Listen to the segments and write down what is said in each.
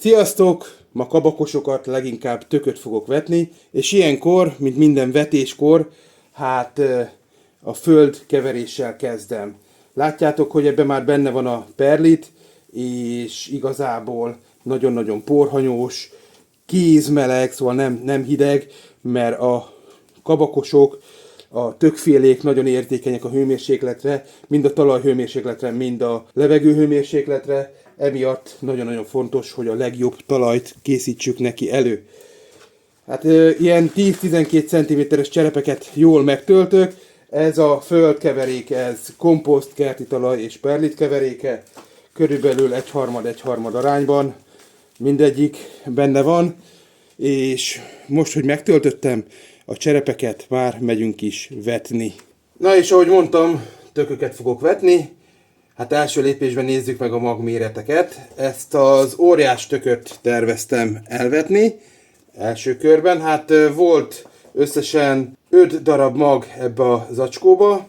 Sziasztok! Ma kabakosokat, leginkább tököt fogok vetni, és ilyenkor, mint minden vetéskor, a föld keveréssel kezdem. Látjátok, hogy ebben már benne van a perlit, és igazából nagyon-nagyon porhanyós, kézmeleg, szóval nem hideg, mert a kabakosok, a tökfélék nagyon érzékenyek a hőmérsékletre, mind a talajhőmérsékletre, mind a levegőhőmérsékletre, emiatt nagyon-nagyon fontos, hogy a legjobb talajt készítsük neki elő. Ilyen 10-12 cm-es cserepeket jól megtöltök, ez a földkeverék, ez komposzt, kerti talaj és perlit keveréke, körülbelül 1/3 arányban mindegyik benne van, és most, hogy megtöltöttem a cserepeket, már megyünk is vetni. Na és ahogy mondtam, tököket fogok vetni. Első lépésben nézzük meg a magméreteket. Ezt az óriás tököt terveztem elvetni első körben. Volt összesen 5 darab mag ebbe a zacskóba.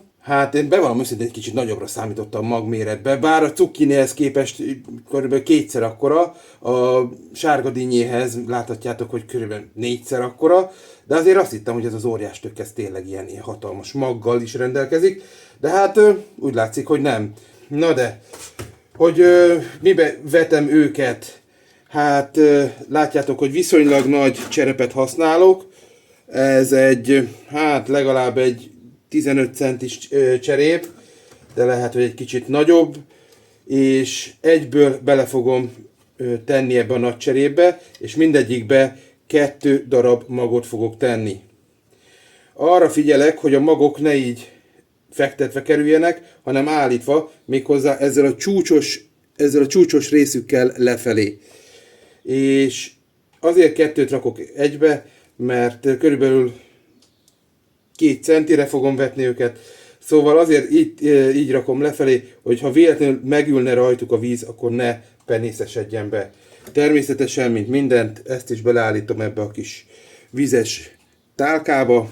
Én bevallom őszintén, egy kicsit nagyobbra számítottam magméretbe, bár a cukkinihez képest kb. 2-szer akkora, a sárga dinnyéhez láthatjátok, hogy kb. 4-szer akkora, de azért azt hittem, hogy ez az óriás tök, ez tényleg ilyen hatalmas maggal is rendelkezik, de úgy látszik, hogy nem. Na de, hogy mibe vetem őket? Látjátok, hogy viszonylag nagy cserepet használok, ez legalább egy 15 centis cserép, de lehet, hogy egy kicsit nagyobb, és egyből bele fogom tenni ebbe a nagy cserépbe, és mindegyikbe 2 darab magot fogok tenni. Arra figyelek, hogy a magok ne így fektetve kerüljenek, hanem állítva, méghozzá ezzel a csúcsos részükkel lefelé. És azért 2-t rakok egybe, mert körülbelül 2 centire fogom vetni őket, szóval azért így rakom lefelé, hogy ha véletlenül megülne rajtuk a víz, akkor ne penészesedjen be. Természetesen, mint mindent, ezt is beleállítom ebbe a kis vizes tálkába.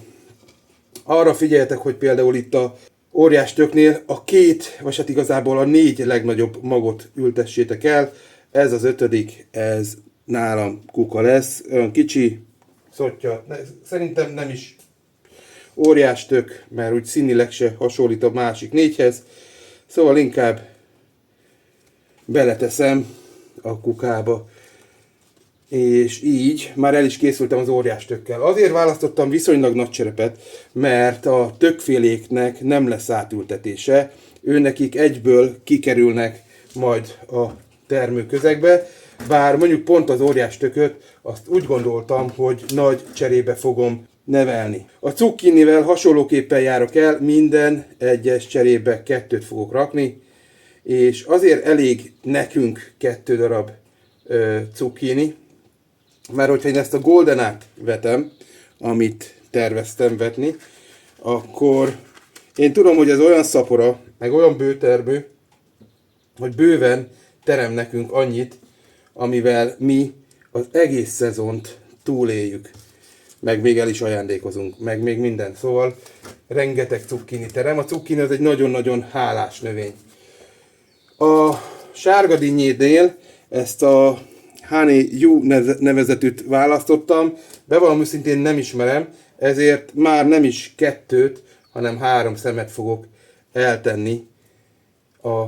Arra figyeljetek, hogy például itt a óriás töknél a 2, vagy igazából a 4 legnagyobb magot ültessétek el. Ez az 5., ez nálam kuka lesz, olyan kicsi, szottya, szerintem nem is óriás tök, mert úgy színileg se hasonlít a másik 4-hez, szóval inkább beleteszem a kukába, és így már el is készültem az óriás tökkel. Azért választottam viszonylag nagy cserepet, mert a tökféléknek nem lesz átültetése, őnekik egyből kikerülnek majd a termőközegbe, bár mondjuk pont az óriás tököt, azt úgy gondoltam, hogy nagy cserébe fogom nevelni. A cukkinivel hasonlóképpen járok el, minden egyes cserébe 2-t fogok rakni, és azért elég nekünk 2 darab cukkini, mert hogyha én ezt a goldenát vetem, amit terveztem vetni, akkor én tudom, hogy ez olyan szapora, meg olyan bőtermű, hogy bőven terem nekünk annyit, amivel mi az egész szezont túléljük. Meg még el is ajándékozunk, meg még minden. Szóval rengeteg cukkini terem. A cukkini az egy nagyon-nagyon hálás növény. A sárga dinnyénél ezt a Honey You nevezetűt választottam. Bevallom őszintén nem ismerem, ezért már nem is 2, hanem 3 szemet fogok eltenni a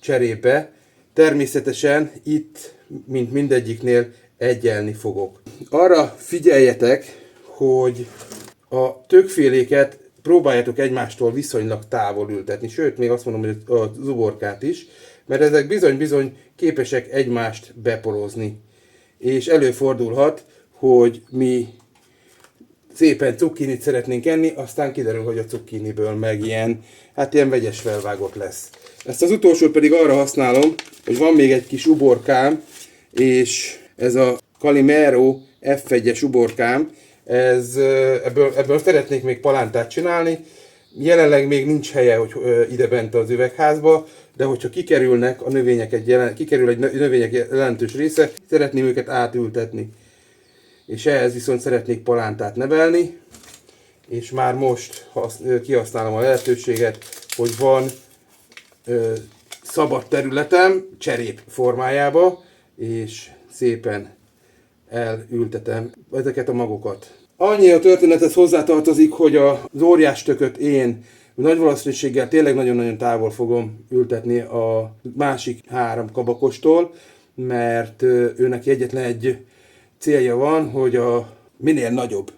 cserébe. Természetesen itt, mint mindegyiknél, egyelni fogok. Arra figyeljetek, hogy a tökféléket próbáljátok egymástól viszonylag távol ültetni, sőt, még azt mondom, hogy az uborkát is, mert ezek bizony-bizony képesek egymást beporozni. És előfordulhat, hogy mi szépen cukkinit szeretnénk enni, aztán kiderül, hogy a cukkiniből meg ilyen vegyes felvágott lesz. Ezt az utolsót pedig arra használom, hogy van még egy kis uborkám, és ez a Calimero F1-es uborkám, ebből szeretnék még palántát csinálni. Jelenleg még nincs helye, hogy ide bent az üvegházba, de hogyha kikerül egy növények jelentős része, szeretném őket átültetni. És ehhez viszont szeretnék palántát nevelni, és már most kihasználom a lehetőséget, hogy van szabad területem cserép formájába, és szépen elültetem ezeket a magokat. Annyi a történethez hozzátartozik, hogy az óriástököt én nagy valószínűséggel tényleg nagyon-nagyon távol fogom ültetni a másik 3 kabakostól, mert őnek egyetlen egy célja van, hogy a minél nagyobb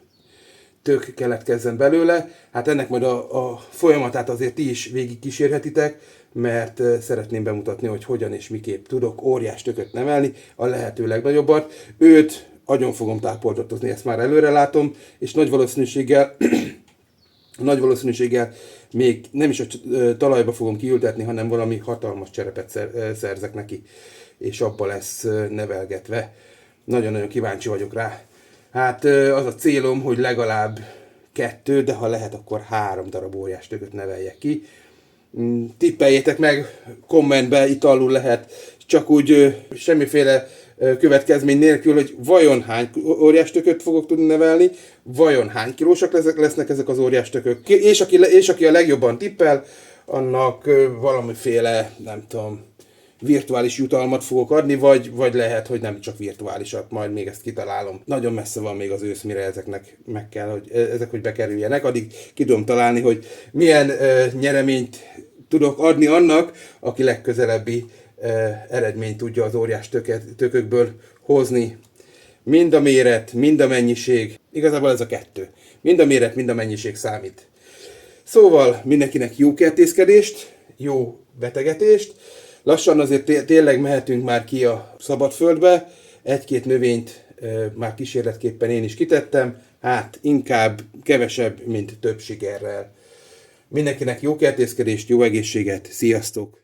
tök keletkezzen belőle. Hát ennek majd a folyamatát azért ti is végig kísérhetitek, mert szeretném bemutatni, hogy hogyan és miképp tudok óriás tököt nevelni, a lehető legnagyobbat. Őt agyon fogom tápoltatozni, ezt már előre látom, és nagy valószínűséggel még nem is a talajba fogom kiültetni, hanem valami hatalmas cserepet szerzek neki, és abba lesz nevelgetve. Nagyon-nagyon kíváncsi vagyok rá. Hát az a célom, hogy legalább 2, de ha lehet, akkor 3 darab óriás tököt neveljek ki. Tippeljétek meg, kommentbe itt alul lehet, csak úgy semmiféle következmény nélkül, hogy vajon hány óriás tököt fogok tudni nevelni, vajon hány kilósak lesznek ezek az óriás tökök, és aki a legjobban tippel, annak valamiféle, nem tudom, virtuális jutalmat fogok adni, vagy lehet, hogy nem csak virtuálisat, majd még ezt kitalálom. Nagyon messze van még az ősz, mire ezeknek meg kell, hogy bekerüljenek. Addig ki tudom találni, hogy milyen nyereményt tudok adni annak, aki legközelebbi eredményt tudja az óriás tökökből hozni. Mind a méret, mind a mennyiség, igazából ez a 2. Mind a méret, mind a mennyiség számít. Szóval mindenkinek jó kertészkedést, jó betegetést. Lassan azért tényleg mehetünk már ki a szabadföldbe. 1-2 növényt már kísérletképpen én is kitettem. Hát inkább kevesebb, mint több sikerrel. Mindenkinek jó kertészkedést, jó egészséget, sziasztok!